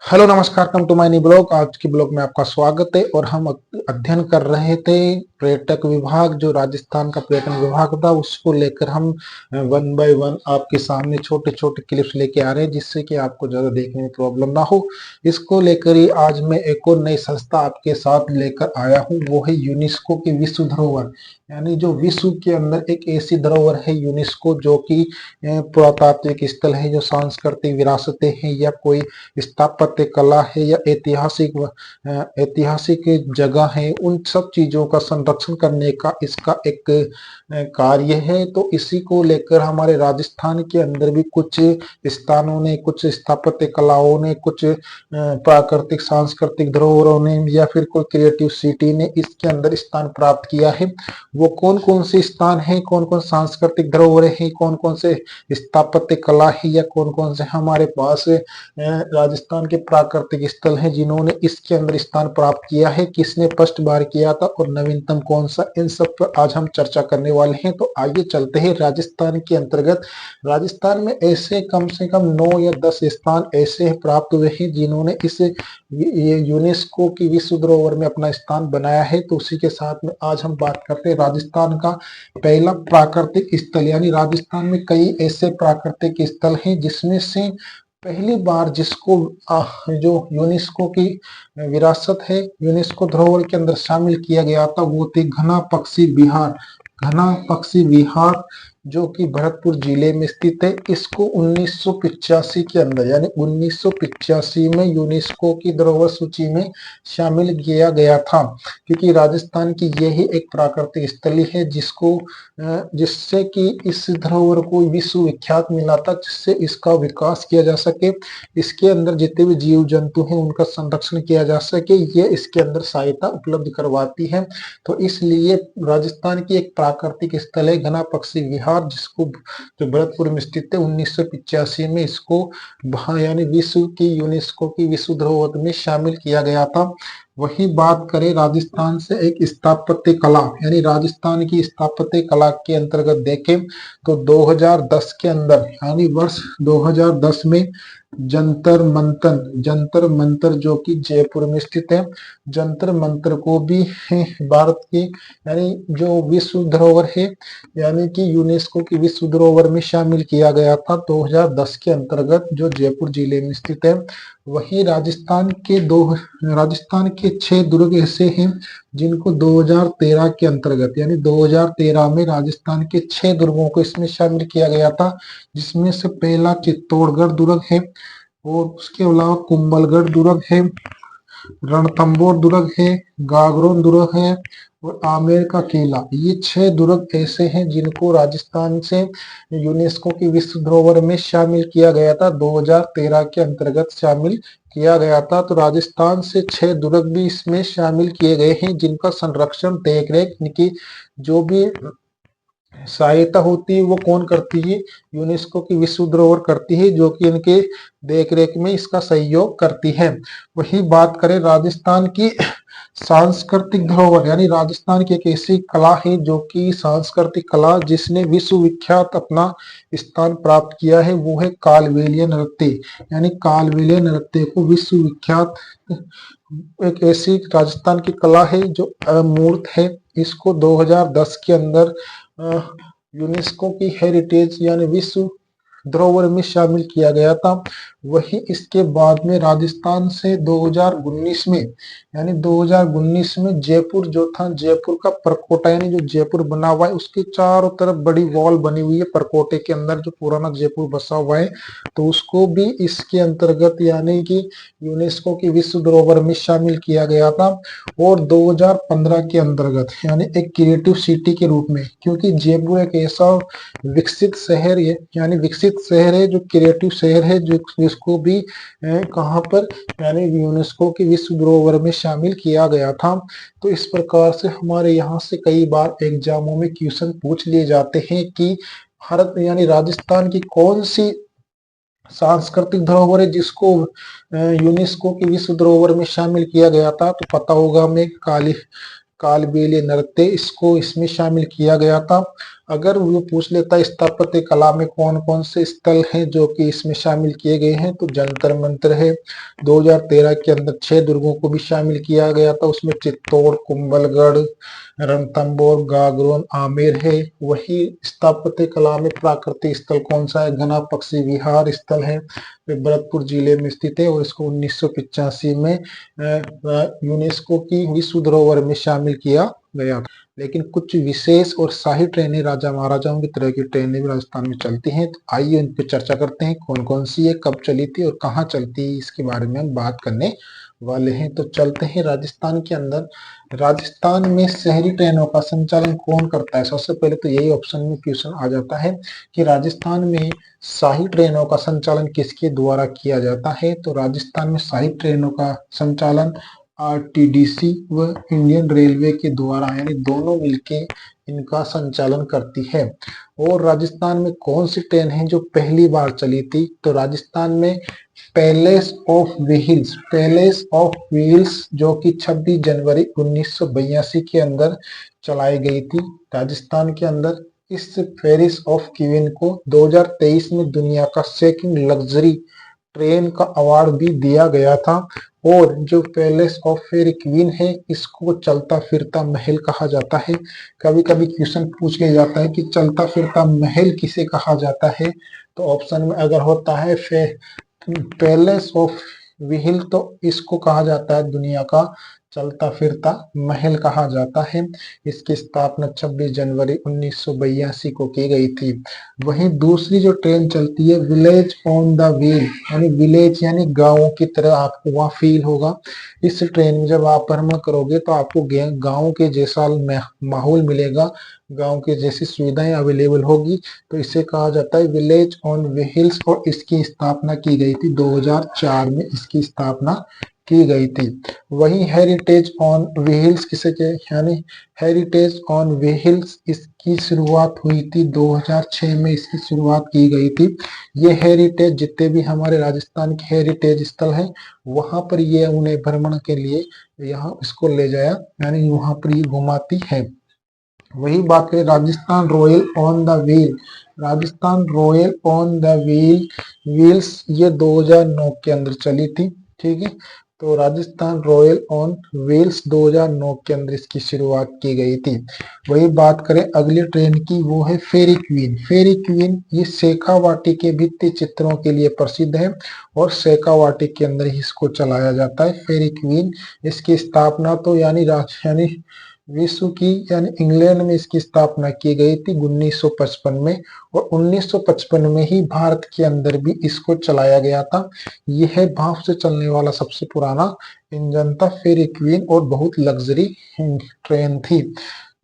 Hello नमस्कार, come to my new blog. आज के ब्लॉग में आपका स्वागत है। और हम अध्ययन कर रहे थे पर्यटक विभाग, जो राजस्थान का पर्यटन विभाग था, उसको लेकर हम वन बाय वन आपके सामने छोटे छोटे क्लिप्स लेके आ रहे हैं, जिससे कि आपको ज्यादा देखने में प्रॉब्लम ना हो। इसको लेकर ही आज मैं एक और नई संस्था आपके साथ लेकर आया हूँ, वो है यूनेस्को की विश्व धरोहर। यानी जो विश्व के अंदर एक ऐसी धरोहर है यूनेस्को, जो कि पुरातात्विक स्थल है, जो सांस्कृतिक विरासतें हैं, या कोई स्थापत्य कला है, या ऐतिहासिक जगह है, उन सब चीजों का संरक्षण करने का इसका एक कार्य है। तो इसी को लेकर हमारे राजस्थान के अंदर भी कुछ स्थानों ने, कुछ स्थापत्य कलाओं ने, कुछ प्राकृतिक सांस्कृतिक धरोहरों ने, या फिर कोई क्रिएटिव सिटी ने इसके अंदर स्थान प्राप्त किया है। वो कौन कौन से स्थान है, कौन कौन सांस्कृतिक धरोहरें हैं, कौन कौन से स्थापत्य कला है, या कौन कौन से हमारे पास राजस्थान के प्राकृतिक स्थल हैं जिन्होंने इसके अंदर स्थान प्राप्त किया है, किसने फर्स्ट बार किया था और नवीनतम कौन सा, इन सब पर आज हम चर्चा करने वाले हैं। तो आइए चलते हैं राजस्थान के अंतर्गत। राजस्थान में ऐसे कम से कम 9 या 10 स्थान ऐसे प्राप्त हुए हैं जिन्होंने इस यूनेस्को की विश्व धरोहर में अपना स्थान बनाया है। तो उसी के साथ में आज हम बात करते हैं राजस्थान का पहला प्राकृतिक स्थल। यानी राजस्थान में कई ऐसे प्राकृतिक स्थल हैं जिसमें से पहली बार जिसको जो यूनेस्को की विरासत है, यूनेस्को धरोहर के अंदर शामिल किया गया था, वो थी घना पक्षी विहार। घना पक्षी विहार जो कि भरतपुर जिले में स्थित है। इसको 1985 के अंदर, यानी 1985 में यूनेस्को की धरोहर सूची में शामिल किया गया था, क्योंकि राजस्थान की यही एक प्राकृतिक स्थली है जिससे कि इस धरोहर को विश्व विख्यात मिला था, जिससे इसका विकास किया जा सके, इसके अंदर जितने भी जीव जंतु हैं उनका संरक्षण किया जा सके, ये इसके अंदर सहायता उपलब्ध करवाती है। तो इसलिए राजस्थान की एक प्राकृतिक स्थल है घना पक्षी विहार, जिसको जो भरतपुर में स्थित है, 1985 में इसको यानी विश्व की यूनेस्को की विश्व धरोहर में शामिल किया गया था। वही बात करें राजस्थान से एक स्थापत्य कला, यानी राजस्थान की स्थापत्य कला के अंतर्गत देखें तो 2010 के अंदर, यानी वर्ष 2010 में जंतर मंतर जो कि जयपुर में स्थित है, जंतर मंतर को भी भारत की यानी जो विश्व धरोहर है, यानी कि यूनेस्को की विश्व धरोहर में शामिल किया गया था 2010 के अंतर्गत, जो जयपुर जिले में स्थित है। वही राजस्थान के 6 दुर्ग ऐसे हैं जिनको 2013 के अंतर्गत, यानी 2013 में राजस्थान के 6 दुर्गों को इसमें शामिल किया गया था, जिसमें से पहला चित्तौड़गढ़ दुर्ग है, और उसके अलावा कुंभलगढ़ दुर्ग है, रणथंभौर दुर्ग है, गागरोन दुर्ग है, और आमेर का किला। ये 6 दुर्ग ऐसे हैं जिनको राजस्थान से यूनेस्को की विश्व धरोहर में शामिल किया गया था, 2013 के अंतर्गत शामिल किया गया था। तो राजस्थान से 6 दुर्ग भी इसमें शामिल किए गए हैं, जिनका संरक्षण, देखरेख, इनकी जो भी सहायता होती है वो कौन करती है, यूनेस्को की विश्व धरोहर करती है, जो कि इनके देखरेख में इसका सहयोग करती है। वही बात करें राजस्थान की सांस्कृतिक धरोहर, यानी राजस्थान की एक ऐसी कला है जो कि सांस्कृतिक कला जिसने विश्व विख्यात अपना स्थान प्राप्त किया है, वो है कालबेलिया नृत्य। यानी कालबेलिया नृत्य को विश्व विख्यात एक ऐसी राजस्थान की कला है जो अमूर्त है। इसको 2010 के अंदर यूनेस्को की हेरिटेज यानी विश्व धरोहर में शामिल किया गया था। वही इसके बाद में राजस्थान से 2019 में, यानी 2019 में जयपुर जो था, जयपुर का परकोटा, यानी जो जयपुर बना हुआ है उसके चारों तरफ बड़ी वॉल बनी हुई है परकोटे के अंदर, जो पुराना जयपुर बसा हुआ है, तो उसको भी इसके अंतर्गत यानी कि यूनेस्को की विश्व धरोहर में शामिल किया गया था। और 2015 के अंतर्गत, यानी एक क्रिएटिव सिटी के रूप में, क्योंकि जयपुर एक ऐसा विकसित शहर है, यानी विकसित शहर है जो क्रिएटिव शहर है, जो जिसको भी कहां पर, यानी यूनेस्को की विश्व धरोहर में शामिल किया गया था। तो इस प्रकार से हमारे यहाँ से कई बार एग्जामों में क्वेश्चन पूछ लिए जाते हैं कि भारत यानी राजस्थान की कौन सी सांस्कृतिक धरोहर है जिसको यूनेस्को की विश्व धरोहर में शामिल किया गया था। तो पता होगा हमें कालबेलिया नृत्य, इसको इसमें शामिल किया गया था। अगर वो पूछ लेता है स्थापत्य कला में कौन कौन से स्थल हैं जो कि इसमें शामिल किए गए हैं, तो जंतर मंतर है। 2013 के अंदर 6 दुर्गों को भी शामिल किया गया था, उसमें चित्तौड़, कुंभलगढ़, रणथंबोर, गागरोन, आमेर है। वही स्थापत्य कला में प्राकृतिक स्थल कौन सा है, घना पक्षी विहार स्थल है, वे भरतपुर जिले में स्थित है और इसको 1985 में यूनेस्को की विश्व धरोहर में शामिल किया गया। लेकिन कुछ विशेष और शाही ट्रेनें राजा महाराजाओं की तरह की ट्रेनें भी राजस्थान में चलती हैं, तो आइए उन पर चर्चा करते हैं, कौन कौन सी है, कब चली थी और कहाँ चलती है, इसके बारे में हम बात करने वाले हैं। तो चलते हैं राजस्थान के अंदर। राजस्थान में शहरी ट्रेनों का संचालन कौन करता है? सबसे पहले तो यही ऑप्शन में क्वेश्चन आ जाता है कि राजस्थान में शाही ट्रेनों का संचालन किसके द्वारा किया जाता है? तो राजस्थान में शाही ट्रेनों का संचालन आरटीडीसी व इंडियन रेलवे के द्वारा, यानी दोनों मिलके इनका संचालन करती है। और राजस्थान में कौन सी ट्रेन है जो पहली बार चली थी? तो राजस्थान में पैलेस ऑफ व्हील्स जो कि 26 जनवरी 1982 के अंदर चलाई गई थी राजस्थान के अंदर। इस पेरिस ऑफ क्वीन को 2023 में दुनिया का सेकंड लग्जरी ट्रेन का अवार्ड भी दिया गया था। और जो पैलेस ऑफ फेरी क्वीन है, इसको चलता फिरता महल कहा जाता है। कभी कभी क्वेश्चन पूछ लिया जाता है कि चलता फिरता महल किसे कहा जाता है? तो ऑप्शन में अगर होता है पैलेस ऑफ व्हील, तो इसको कहा जाता है दुनिया का चलता फिरता महल कहा जाता है। इसकी स्थापना 26 जनवरी 1982 को की गई थी। वहीं दूसरी जो ट्रेन चलती है विलेज ऑन द व्हील, यानी विलेज यानी गाँव की तरह आपको वहाँ फील होगा। इस ट्रेन में जब आप भ्रमण करोगे तो आपको गाँव के जैसा माहौल मिलेगा, गांव के जैसी सुविधाएं अवेलेबल होगी। तो इसे कहा जाता है विलेज ऑन व्हील्स और इसकी स्थापना की गई थी 2004 में, इसकी स्थापना की गई थी। वहीं हेरिटेज ऑन व्हील्स किसे के, यानी हेरिटेज ऑन व्हील्स इसकी शुरुआत हुई थी 2006 में, इसकी शुरुआत की गई थी। ये हेरिटेज जितने भी हमारे राजस्थान के हेरिटेज स्थल हैं वहां पर ये उन्हें भ्रमण के लिए यहाँ इसको ले जाया, यानी वहां पर ये घुमाती है। वही बात करें Rajasthan royal on the wheel, Rajasthan royal on the wheels ये 2009 के अंदर चली थी। ठीक है, तो राजस्थान रॉयल ऑन व्हील्स 2009 के अंदर इसकी शुरुआत की गई थी। वही बात करें अगली ट्रेन की, वो है फेरी क्वीन। फेरी क्वीन ये शेखावाटी के भित्ति चित्रों के लिए प्रसिद्ध है और शेखावाटी के अंदर ही इसको चलाया जाता है फेरी क्वीन। इसकी स्थापना तो यानी विश्व की यानी इंग्लैंड में इसकी स्थापना की गई थी 1955 में, और 1955 में ही भारत के अंदर भी इसको चलाया गया था। यह भाप से चलने वाला सबसे पुराना इंजन था फेरी क्वीन और बहुत लग्जरी ट्रेन थी।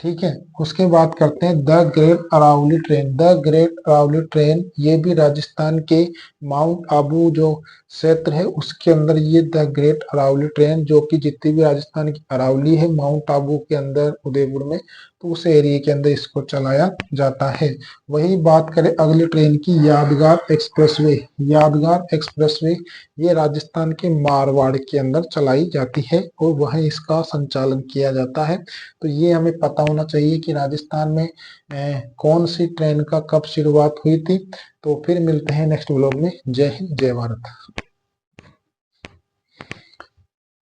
ठीक है, उसके बाद करते हैं the great Aravali train. The great Aravali train ये भी राजस्थान के माउंट आबू जो क्षेत्र है उसके अंदर ये द ग्रेट अरावली ट्रेन, जो कि जितनी भी राजस्थान की अरावली है माउंट आबू के अंदर उदयपुर में, तो उस एरिया के अंदर इसको चलाया जाता है। वही बात करें अगली ट्रेन की, यादगार एक्सप्रेसवे। यादगार एक्सप्रेसवे ये राजस्थान के मारवाड़ के अंदर चलाई जाती है और वहीं इसका संचालन किया जाता है। तो ये हमें पता होना चाहिए कि राजस्थान में कौन सी ट्रेन का कब शुरुआत हुई थी। तो फिर मिलते हैं नेक्स्ट व्लॉग में। जय हिंद, जय भारत।